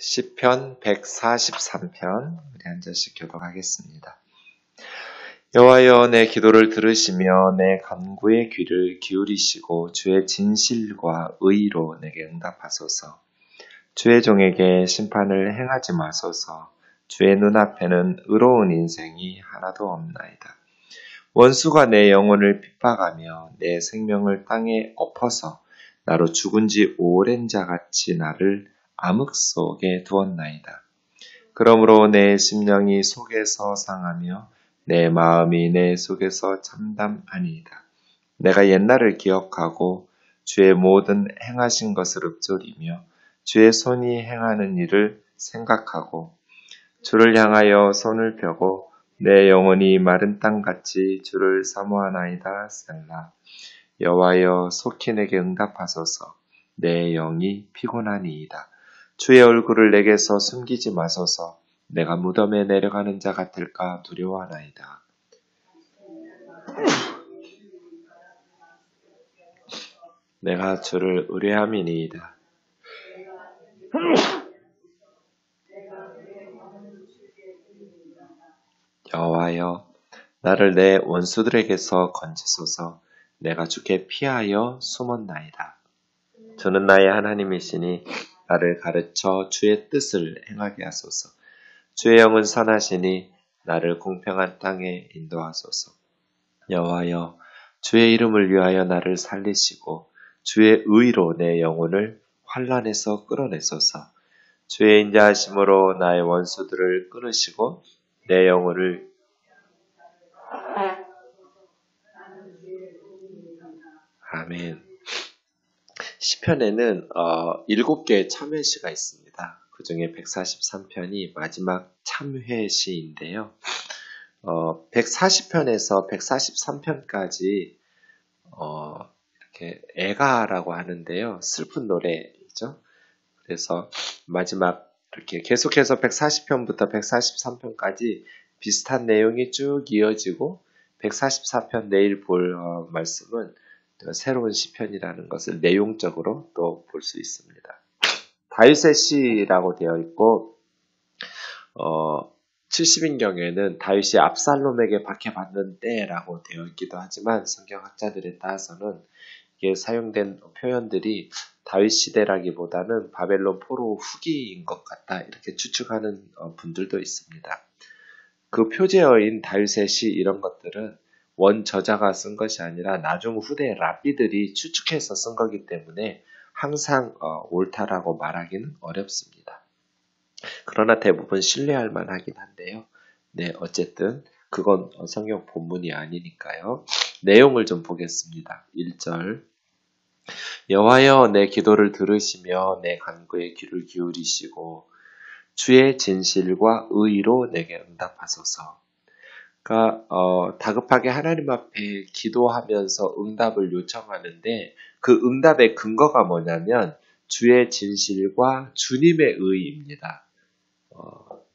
시편 143편 우리 한 절씩 교독하겠습니다. 여호와여 내 기도를 들으시며 내 간구의 귀를 기울이시고 주의 진실과 의로 내게 응답하소서. 주의 종에게 심판을 행하지 마소서. 주의 눈앞에는 의로운 인생이 하나도 없나이다. 원수가 내 영혼을 핍박하며 내 생명을 땅에 엎어서 나로 죽은 지 오랜 자같이 나를 암흑 속에 두었나이다. 그러므로 내 심령이 속에서 상하며 내 마음이 내 속에서 참담하니이다. 내가 옛날을 기억하고 주의 모든 행하신 것을 읊조리며 주의 손이 행하는 일을 생각하고 주를 향하여 손을 펴고 내 영혼이 마른 땅같이 주를 사모하나이다. 셀라. 여호와여 속히 내게 응답하소서. 내 영이 피곤하니이다. 주의 얼굴을 내게서 숨기지 마소서. 내가 무덤에 내려가는 자 같을까 두려워하나이다. 내가 주를 의뢰함이니이다. 여호와여 나를 내 원수들에게서 건지소서. 내가 주께 피하여 숨었나이다. 주는 나의 하나님이시니 나를 가르쳐 주의 뜻을 행하게 하소서. 주의 영은 선하시니 나를 공평한 땅에 인도하소서. 여호와여 주의 이름을 위하여 나를 살리시고 주의 의로 내 영혼을 환난에서 끌어내소서. 주의 인자하심으로 나의 원수들을 끊으시고 내 영혼을 아멘. 시편에는 7개의 참회시가 있습니다. 그 중에 143편이 마지막 참회시인데요. 140편에서 143편까지 이렇게 애가라고 하는데요. 슬픈 노래이죠. 그래서 마지막 이렇게 계속해서 140편부터 143편까지 비슷한 내용이 쭉 이어지고 144편 내일 볼 말씀은 새로운 시편이라는 것을 내용적으로 또 볼 수 있습니다. 다윗의 시라고 되어 있고 70인경에는 다윗이 압살롬에게 박해받는 때라고 되어 있기도 하지만 성경학자들에 따라서는 이게 사용된 표현들이 다윗 시대라기보다는 바벨론 포로 후기인 것 같다 이렇게 추측하는 분들도 있습니다. 그 표제어인 다윗의 시 이런 것들은 원 저자가 쓴 것이 아니라 나중 후대 랍비들이 추측해서 쓴 거기 때문에 항상 옳다라고 말하기는 어렵습니다. 그러나 대부분 신뢰할 만하긴 한데요. 네, 어쨌든 그건 성경 본문이 아니니까요. 내용을 좀 보겠습니다. 1절 여호와여 내 기도를 들으시며 내 간구에 귀를 기울이시고 주의 진실과 의로 내게 응답하소서. 그러니까 다급하게 하나님 앞에 기도하면서 응답을 요청하는데 그 응답의 근거가 뭐냐면 주의 진실과 주님의 의입니다.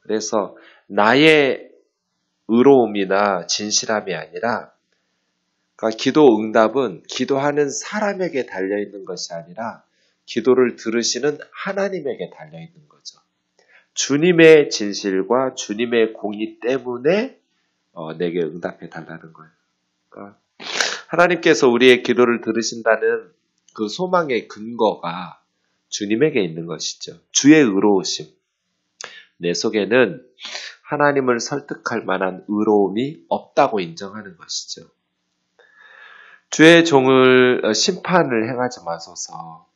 그래서 나의 의로움이나 진실함이 아니라 그러니까 기도 응답은 기도하는 사람에게 달려있는 것이 아니라 기도를 들으시는 하나님에게 달려있는 거죠. 주님의 진실과 주님의 공의 때문에 내게 응답해 달라는 거예요. 그러니까 하나님께서 우리의 기도를 들으신다는 그 소망의 근거가 주님에게 있는 것이죠. 주의 의로우심. 내 속에는 하나님을 설득할 만한 의로움이 없다고 인정하는 것이죠. 주의 종을 심판을 행하지 마소서.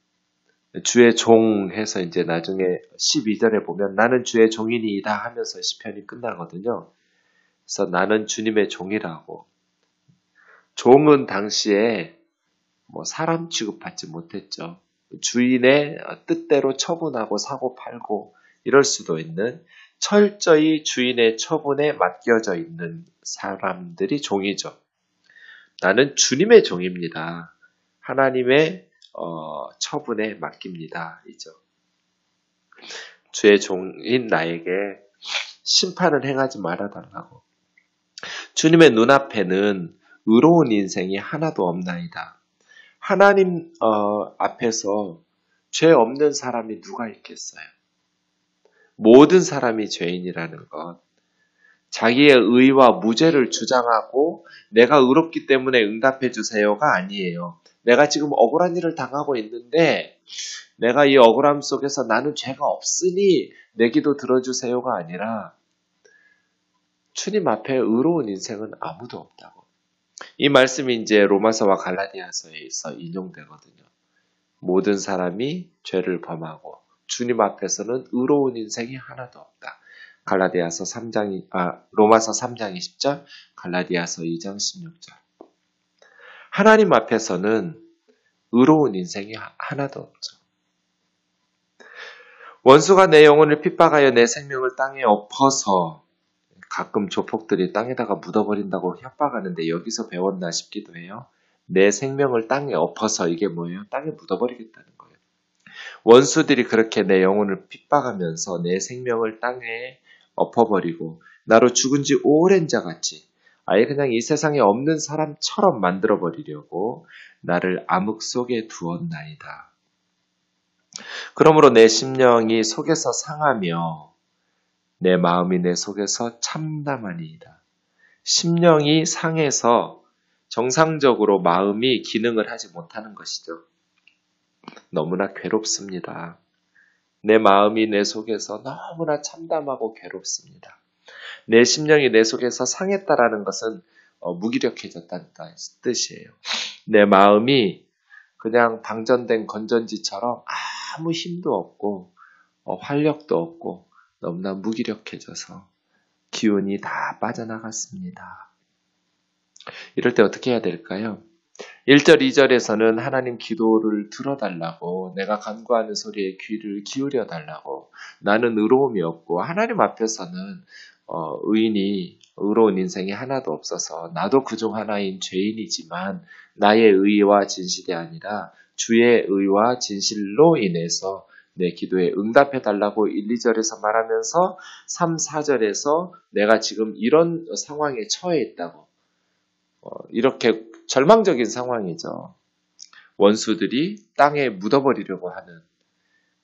주의 종 해서 이제 나중에 12절에 보면 나는 주의 종이니이다 하면서 시편이 끝나거든요. 그래서 나는 주님의 종이라고. 종은 당시에 사람 취급받지 못했죠. 주인의 뜻대로 처분하고 사고 팔고 이럴 수도 있는 철저히 주인의 처분에 맡겨져 있는 사람들이 종이죠. 나는 주님의 종입니다. 하나님의 처분에 맡깁니다. 이죠. 주의 종인 나에게 심판을 행하지 말아달라고. 주님의 눈앞에는 의로운 인생이 하나도 없나이다. 하나님 앞에서 죄 없는 사람이 누가 있겠어요? 모든 사람이 죄인이라는 것, 자기의 의와 무죄를 주장하고 내가 의롭기 때문에 응답해 주세요가 아니에요. 내가 지금 억울한 일을 당하고 있는데 내가 이 억울함 속에서 나는 죄가 없으니 내 기도 들어주세요가 아니라 주님 앞에 의로운 인생은 아무도 없다고. 이 말씀이 이제 로마서와 갈라디아서에서 인용되거든요. 모든 사람이 죄를 범하고 주님 앞에서는 의로운 인생이 하나도 없다. 로마서 3장 20절, 갈라디아서 2장 16절. 하나님 앞에서는 의로운 인생이 하나도 없죠. 원수가 내 영혼을 핍박하여 내 생명을 땅에 엎어서, 가끔 조폭들이 땅에다가 묻어버린다고 협박하는데 여기서 배웠나 싶기도 해요. 내 생명을 땅에 엎어서, 이게 뭐예요? 땅에 묻어버리겠다는 거예요. 원수들이 그렇게 내 영혼을 핍박하면서 내 생명을 땅에 엎어버리고 나로 죽은 지 오랜 자같이 아예 그냥 이 세상에 없는 사람처럼 만들어버리려고 나를 암흑 속에 두었나이다. 그러므로 내 심령이 속에서 상하며 내 마음이 내 속에서 참담하니이다. 심령이 상해서 정상적으로 마음이 기능을 하지 못하는 것이죠. 너무나 괴롭습니다. 내 마음이 내 속에서 너무나 참담하고 괴롭습니다. 내 심령이 내 속에서 상했다라는 것은 무기력해졌다는 뜻이에요. 내 마음이 그냥 방전된 건전지처럼 아무 힘도 없고 활력도 없고 너무나 무기력해져서 기운이 다 빠져나갔습니다. 이럴 때 어떻게 해야 될까요? 1절, 2절에서는 하나님 기도를 들어달라고, 내가 간구하는 소리에 귀를 기울여 달라고, 나는 의로움이 없고 하나님 앞에서는 의로운 인생이 하나도 없어서 나도 그중 하나인 죄인이지만 나의 의와 진실이 아니라 주의 의와 진실로 인해서 내 기도에 응답해 달라고 1, 2절에서 말하면서 3, 4절에서 내가 지금 이런 상황에 처해 있다고, 이렇게 절망적인 상황이죠. 원수들이 땅에 묻어버리려고 하는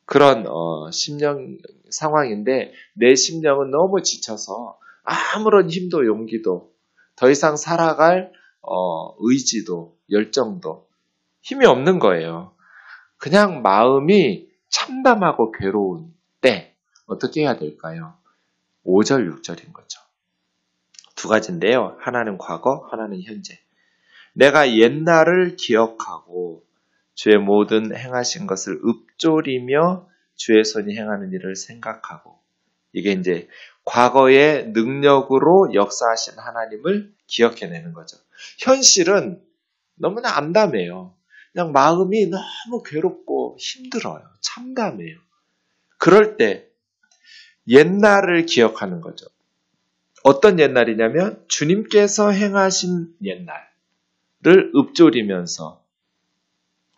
그런 심령 상황인데 내 심령은 너무 지쳐서 아무런 힘도 용기도 더 이상 살아갈 의지도 열정도 힘이 없는 거예요. 그냥 마음이 참담하고 괴로운 때 어떻게 해야 될까요? 5절, 6절인 거죠. 두 가지인데요. 하나는 과거, 하나는 현재. 내가 옛날을 기억하고 주의 모든 행하신 것을 읊조리며 주의 손이 행하는 일을 생각하고, 이게 이제 과거의 능력으로 역사하신 하나님을 기억해내는 거죠. 현실은 너무나 암담해요. 그냥 마음이 너무 괴롭고 힘들어요. 참담해요. 그럴 때 옛날을 기억하는 거죠. 어떤 옛날이냐면 주님께서 행하신 옛날을 읊조리면서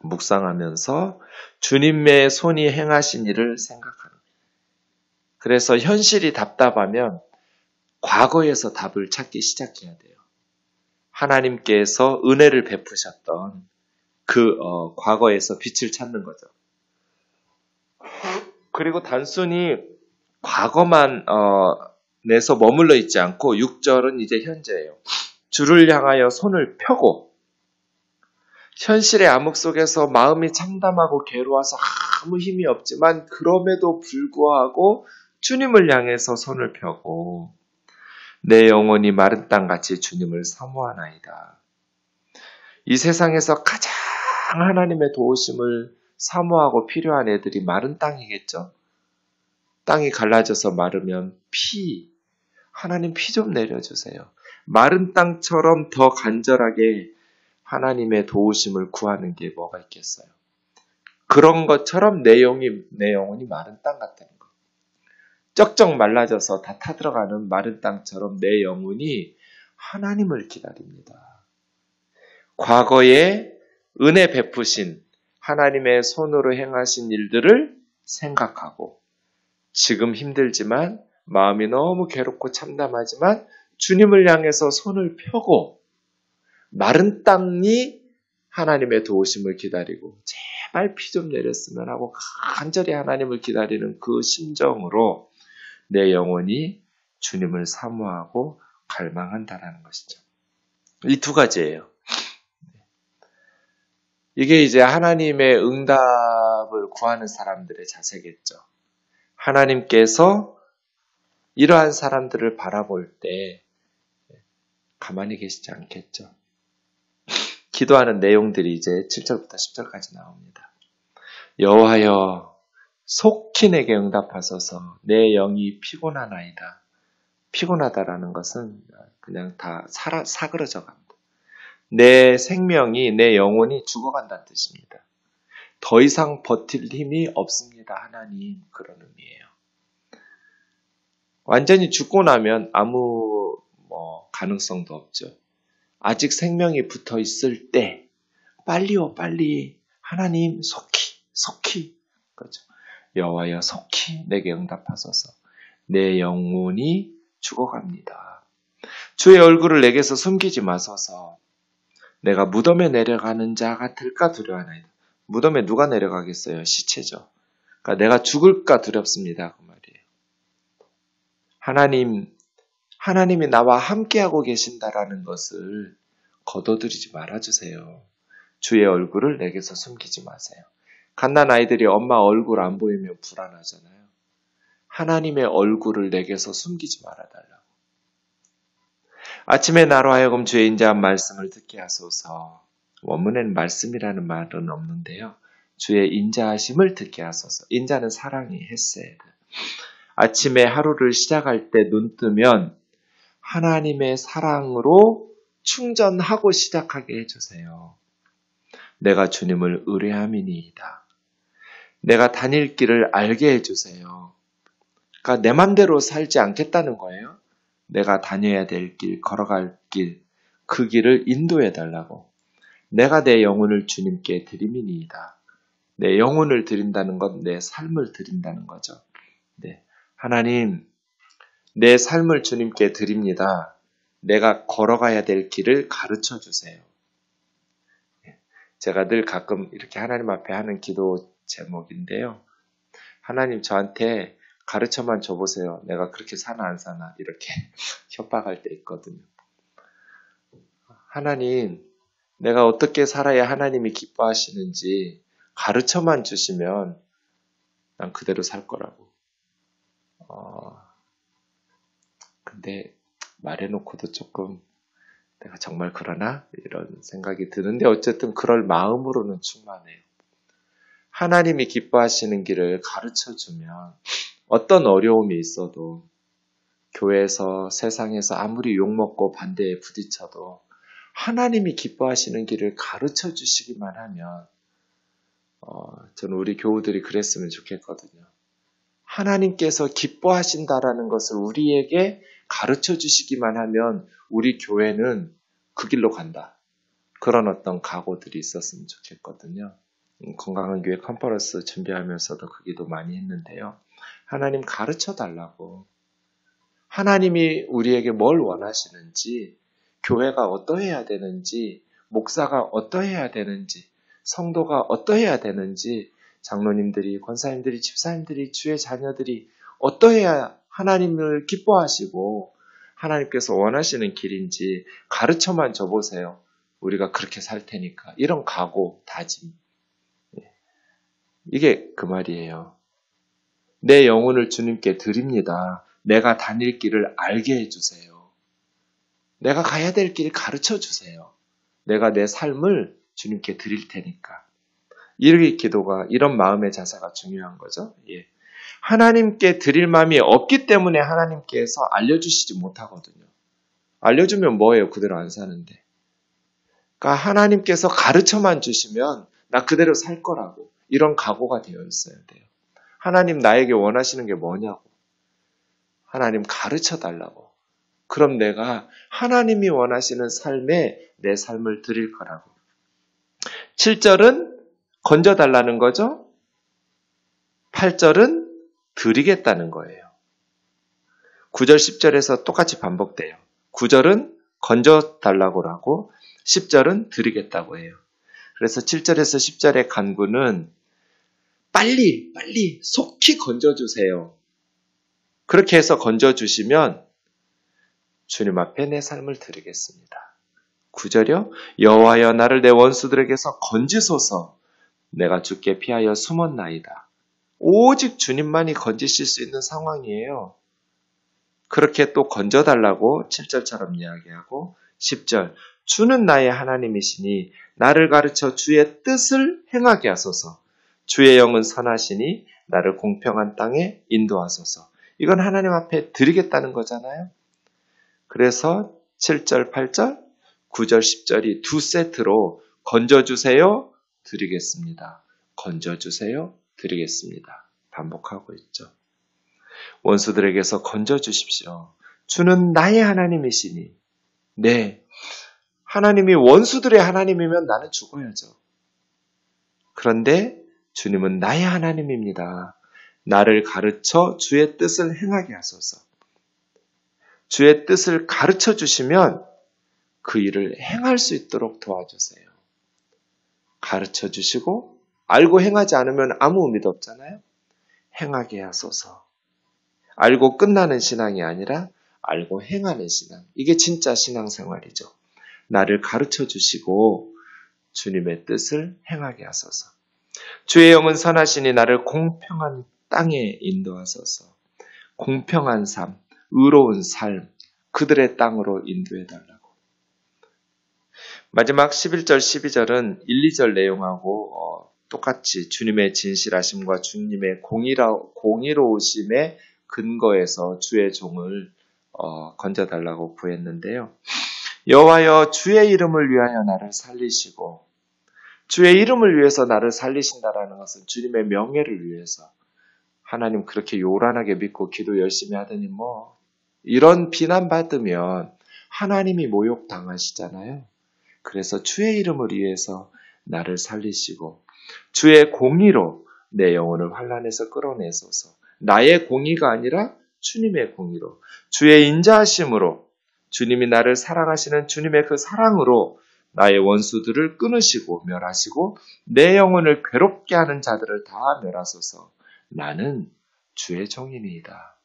묵상하면서 주님의 손이 행하신 일을 생각하는 거예요. 그래서 현실이 답답하면 과거에서 답을 찾기 시작해야 돼요. 하나님께서 은혜를 베푸셨던 그 과거에서 빛을 찾는 거죠. 그리고 단순히 과거만 내서 머물러 있지 않고 6절은 이제 현재예요. 주를 향하여 손을 펴고, 현실의 암흑 속에서 마음이 참담하고 괴로워서 아무 힘이 없지만 그럼에도 불구하고 주님을 향해서 손을 펴고 내 영혼이 마른 땅같이 주님을 사모하나이다. 이 세상에서 가장 하나님의 도우심을 사모하고 필요한 애들이 마른 땅이겠죠. 땅이 갈라져서 마르면 하나님 피 좀 내려주세요. 마른 땅처럼 더 간절하게 하나님의 도우심을 구하는 게 뭐가 있겠어요? 그런 것처럼 내 영혼이 마른 땅 같다는 거. 쩍쩍 말라져서 다 타들어가는 마른 땅처럼 내 영혼이 하나님을 기다립니다. 과거에 은혜 베푸신 하나님의 손으로 행하신 일들을 생각하고, 지금 힘들지만 마음이 너무 괴롭고 참담하지만 주님을 향해서 손을 펴고 마른 땅이 하나님의 도우심을 기다리고 제발 피 좀 내렸으면 하고 간절히 하나님을 기다리는 그 심정으로 내 영혼이 주님을 사모하고 갈망한다라는 것이죠. 이 두 가지예요. 이게 이제 하나님의 응답을 구하는 사람들의 자세겠죠. 하나님께서 이러한 사람들을 바라볼 때 가만히 계시지 않겠죠. 기도하는 내용들이 이제 7절부터 10절까지 나옵니다. 여호와여 속히 내게 응답하소서. 내 영이 피곤하나이다. 피곤하다라는 것은 그냥 다 사그러져 갑니다. 내 생명이, 내 영혼이 죽어간다는 뜻입니다. 더 이상 버틸 힘이 없습니다. 하나님, 그런 의미예요. 완전히 죽고 나면 아무 가능성도 없죠. 아직 생명이 붙어 있을 때 빨리요 빨리 하나님 속히 그렇죠. 여호와여 속히 내게 응답하소서. 내 영혼이 죽어갑니다. 주의 얼굴을 내게서 숨기지 마소서. 내가 무덤에 내려가는 자 같을까 두려워하나이다. 무덤에 누가 내려가겠어요? 시체죠. 그러니까 내가 죽을까 두렵습니다. 그 말이에요. 하나님이 나와 함께하고 계신다라는 것을 거둬들이지 말아주세요. 주의 얼굴을 내게서 숨기지 마세요. 갓난 아이들이 엄마 얼굴 안 보이면 불안하잖아요. 하나님의 얼굴을 내게서 숨기지 말아달라고. 아침에 나로 하여금 주의 인자한 말씀을 듣게 하소서. 원문에는 말씀이라는 말은 없는데요. 주의 인자하심을 듣게 하소서. 인자는 사랑이 헤세드. 아침에 하루를 시작할 때 눈 뜨면 하나님의 사랑으로 충전하고 시작하게 해주세요. 내가 주님을 의뢰함이니이다. 내가 다닐 길을 알게 해주세요. 그러니까 내 맘대로 살지 않겠다는 거예요. 내가 다녀야 될 길, 걸어갈 길, 그 길을 인도해 달라고. 내가 내 영혼을 주님께 드림이니이다. 내 영혼을 드린다는 건 내 삶을 드린다는 거죠. 네. 하나님, 내 삶을 주님께 드립니다. 내가 걸어가야 될 길을 가르쳐 주세요. 제가 늘 가끔 이렇게 하나님 앞에 하는 기도 제목인데요. 하나님 저한테 가르쳐만 줘보세요. 내가 그렇게 사나 안 사나 이렇게 협박할 때 있거든요. 하나님, 내가 어떻게 살아야 하나님이 기뻐하시는지 가르쳐만 주시면 난 그대로 살 거라고. 근데 말해놓고도 조금 내가 정말 그러나? 이런 생각이 드는데 어쨌든 그럴 마음으로는 충만해요. 하나님이 기뻐하시는 길을 가르쳐주면 어떤 어려움이 있어도 교회에서 세상에서 아무리 욕먹고 반대에 부딪혀도 하나님이 기뻐하시는 길을 가르쳐 주시기만 하면 저는 우리 교우들이 그랬으면 좋겠거든요. 하나님께서 기뻐하신다라는 것을 우리에게 가르쳐 주시기만 하면 우리 교회는 그 길로 간다. 그런 어떤 각오들이 있었으면 좋겠거든요. 건강한 교회 컨퍼런스 준비하면서도 그 기도 많이 했는데요. 하나님 가르쳐 달라고. 하나님이 우리에게 뭘 원하시는지, 교회가 어떠해야 되는지, 목사가 어떠해야 되는지, 성도가 어떠해야 되는지, 장로님들이, 권사님들이, 집사님들이, 주의 자녀들이 어떠해야 하나님을 기뻐하시고 하나님께서 원하시는 길인지 가르쳐만 줘보세요. 우리가 그렇게 살 테니까. 이런 각오, 다짐. 이게 그 말이에요. 내 영혼을 주님께 드립니다. 내가 다닐 길을 알게 해주세요. 내가 가야 될 길 가르쳐 주세요. 내가 내 삶을 주님께 드릴 테니까. 이런 기도가, 이런 마음의 자세가 중요한 거죠. 예. 하나님께 드릴 마음이 없기 때문에 하나님께서 알려주시지 못하거든요. 알려주면 뭐예요? 그대로 안 사는데. 그러니까 하나님께서 가르쳐만 주시면 나 그대로 살 거라고. 이런 각오가 되어 있어야 돼요. 하나님 나에게 원하시는 게 뭐냐고. 하나님 가르쳐 달라고. 그럼 내가 하나님이 원하시는 삶에 내 삶을 드릴 거라고. 7절은 건져달라는 거죠. 8절은 드리겠다는 거예요. 9절, 10절에서 똑같이 반복돼요. 9절은 건져달라고 하고 10절은 드리겠다고 해요. 그래서 7절에서 10절의 간구는 빨리 속히 건져주세요. 그렇게 해서 건져주시면 주님 앞에 내 삶을 드리겠습니다. 9절이요. 여호와여 나를 내 원수들에게서 건지소서. 내가 주께 피하여 숨었나이다. 오직 주님만이 건지실 수 있는 상황이에요. 그렇게 또 건져달라고 7절처럼 이야기하고 10절 주는 나의 하나님이시니 나를 가르쳐 주의 뜻을 행하게 하소서. 주의 영은 선하시니 나를 공평한 땅에 인도하소서. 이건 하나님 앞에 드리겠다는 거잖아요. 그래서 7절, 8절, 9절, 10절이 두 세트로 건져주세요, 드리겠습니다. 건져주세요, 드리겠습니다. 반복하고 있죠. 원수들에게서 건져주십시오. 주는 나의 하나님이시니. 네, 하나님이 원수들의 하나님이면 나는 죽어야죠. 그런데 주님은 나의 하나님입니다. 나를 가르쳐 주의 뜻을 행하게 하소서. 주의 뜻을 가르쳐 주시면 그 일을 행할 수 있도록 도와주세요. 가르쳐 주시고 알고 행하지 않으면 아무 의미도 없잖아요. 행하게 하소서. 알고 끝나는 신앙이 아니라 알고 행하는 신앙. 이게 진짜 신앙생활이죠. 나를 가르쳐 주시고 주님의 뜻을 행하게 하소서. 주의 영은 선하시니 나를 공평한 땅에 인도하소서. 공평한 삶, 의로운 삶, 그들의 땅으로 인도해달라고. 마지막 11절, 12절은 1, 2절 내용하고 똑같이 주님의 진실하심과 주님의 공의로우심의 근거에서 주의 종을 건져달라고 구했는데요. 여호와여 주의 이름을 위하여 나를 살리시고, 주의 이름을 위해서 나를 살리신다라는 것은 주님의 명예를 위해서. 하나님 그렇게 요란하게 믿고 기도 열심히 하더니 이런 비난받으면 하나님이 모욕당하시잖아요. 그래서 주의 이름을 위해서 나를 살리시고 주의 공의로 내 영혼을 환난에서 끌어내소서. 나의 공의가 아니라 주님의 공의로, 주의 인자하심으로, 주님이 나를 사랑하시는 주님의 그 사랑으로 나의 원수들을 끊으시고 멸하시고 내 영혼을 괴롭게 하는 자들을 다 멸하소서. 나는 주의 종이니이다.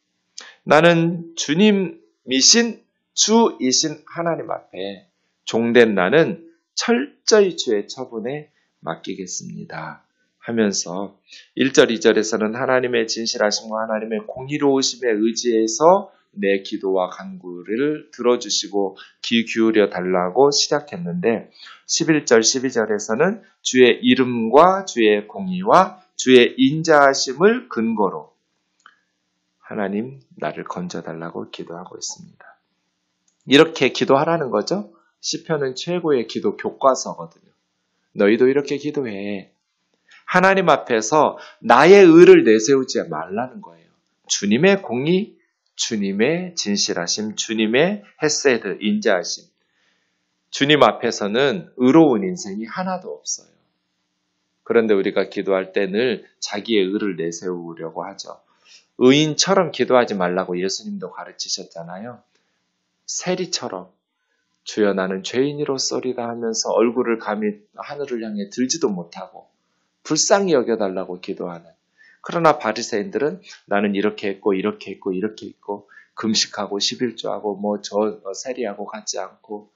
나는 주님이신 주이신 하나님 앞에 종된 나는 철저히 주의 처분에 맡기겠습니다 하면서 1절, 2절에서는 하나님의 진실하심과 하나님의 공의로우심에 의지해서 내 기도와 간구를 들어주시고 귀 기울여 달라고 시작했는데 11절, 12절에서는 주의 이름과 주의 공의와 주의 인자하심을 근거로 하나님 나를 건져달라고 기도하고 있습니다. 이렇게 기도하라는 거죠. 시편은 최고의 기도 교과서거든요. 너희도 이렇게 기도해. 하나님 앞에서 나의 의를 내세우지 말라는 거예요. 주님의 공의, 주님의 진실하심, 주님의 헤세드, 인자하심. 주님 앞에서는 의로운 인생이 하나도 없어요. 그런데 우리가 기도할 때 늘 자기의 의를 내세우려고 하죠. 의인처럼 기도하지 말라고 예수님도 가르치셨잖아요. 세리처럼 주여 나는 죄인이로소리다 하면서 얼굴을 감히 하늘을 향해 들지도 못하고 불쌍히 여겨달라고 기도하는. 그러나 바리새인들은 나는 이렇게 했고 이렇게 했고 이렇게 했고 금식하고 11조하고 저 세리하고 같지 않고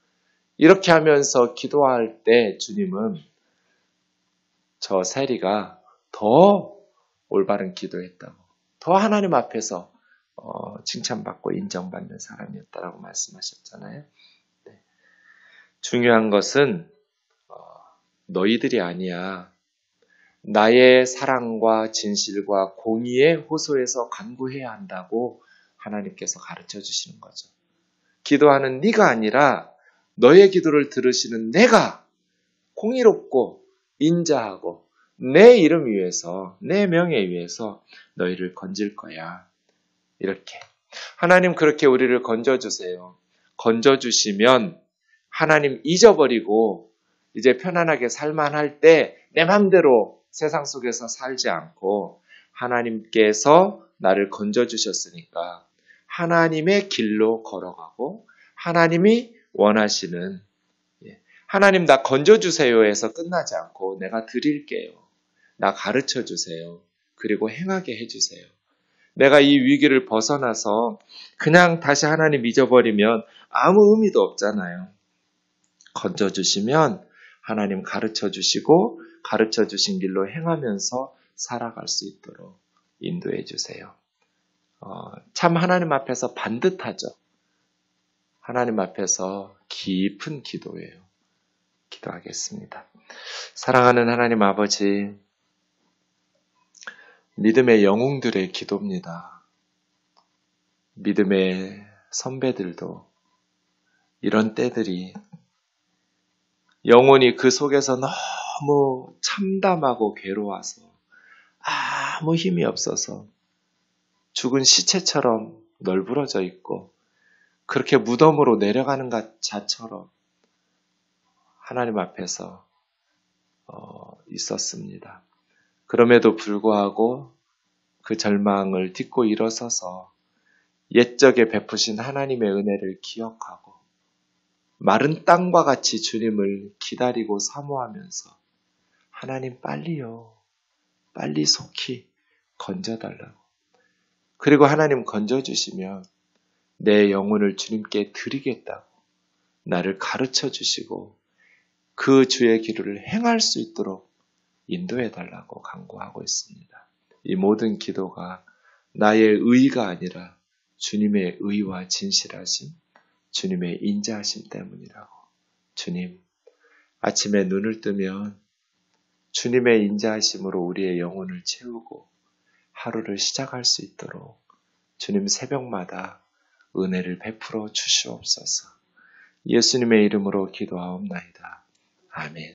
이렇게 하면서 기도할 때 주님은 저 세리가 더 올바른 기도했다고, 더 하나님 앞에서 칭찬받고 인정받는 사람이었다라고 말씀하셨잖아요. 네. 중요한 것은 너희들이 아니야. 나의 사랑과 진실과 공의에 호소해서 간구해야 한다고 하나님께서 가르쳐 주시는 거죠. 기도하는 네가 아니라 너의 기도를 들으시는 내가 공의롭고 인자하고 내 이름 위해서, 내 명예 위해서 너희를 건질 거야. 이렇게. 하나님 그렇게 우리를 건져주세요. 건져주시면 하나님 잊어버리고 이제 편안하게 살만할 때 내 맘대로 세상 속에서 살지 않고 하나님께서 나를 건져주셨으니까 하나님의 길로 걸어가고 하나님이 원하시는, 하나님 나 건져주세요 해서 끝나지 않고 내가 드릴게요. 나 가르쳐주세요. 그리고 행하게 해주세요. 내가 이 위기를 벗어나서 그냥 다시 하나님 잊어버리면 아무 의미도 없잖아요. 건져주시면 하나님 가르쳐 주시고 가르쳐 주신 길로 행하면서 살아갈 수 있도록 인도해 주세요. 참 하나님 앞에서 반듯하죠. 하나님 앞에서 깊은 기도예요. 기도하겠습니다. 사랑하는 하나님 아버지, 믿음의 영웅들의 기도입니다. 믿음의 선배들도 이런 때들이 영혼이 그 속에서 너무 참담하고 괴로워서 아무 힘이 없어서 죽은 시체처럼 널브러져 있고 그렇게 무덤으로 내려가는 것 자처럼 하나님 앞에서 있었습니다. 그럼에도 불구하고 그 절망을 딛고 일어서서 옛적에 베푸신 하나님의 은혜를 기억하고 마른 땅과 같이 주님을 기다리고 사모하면서 하나님 빨리요, 빨리 속히 건져달라고. 그리고 하나님 건져주시면 내 영혼을 주님께 드리겠다고 나를 가르쳐 주시고 그 주의 길을 행할 수 있도록 인도해달라고 간구하고 있습니다. 이 모든 기도가 나의 의가 아니라 주님의 의와 진실하심, 주님의 인자하심 때문이라고. 주님, 아침에 눈을 뜨면 주님의 인자하심으로 우리의 영혼을 채우고 하루를 시작할 수 있도록 주님 새벽마다 은혜를 베풀어 주시옵소서. 예수님의 이름으로 기도하옵나이다. 아멘.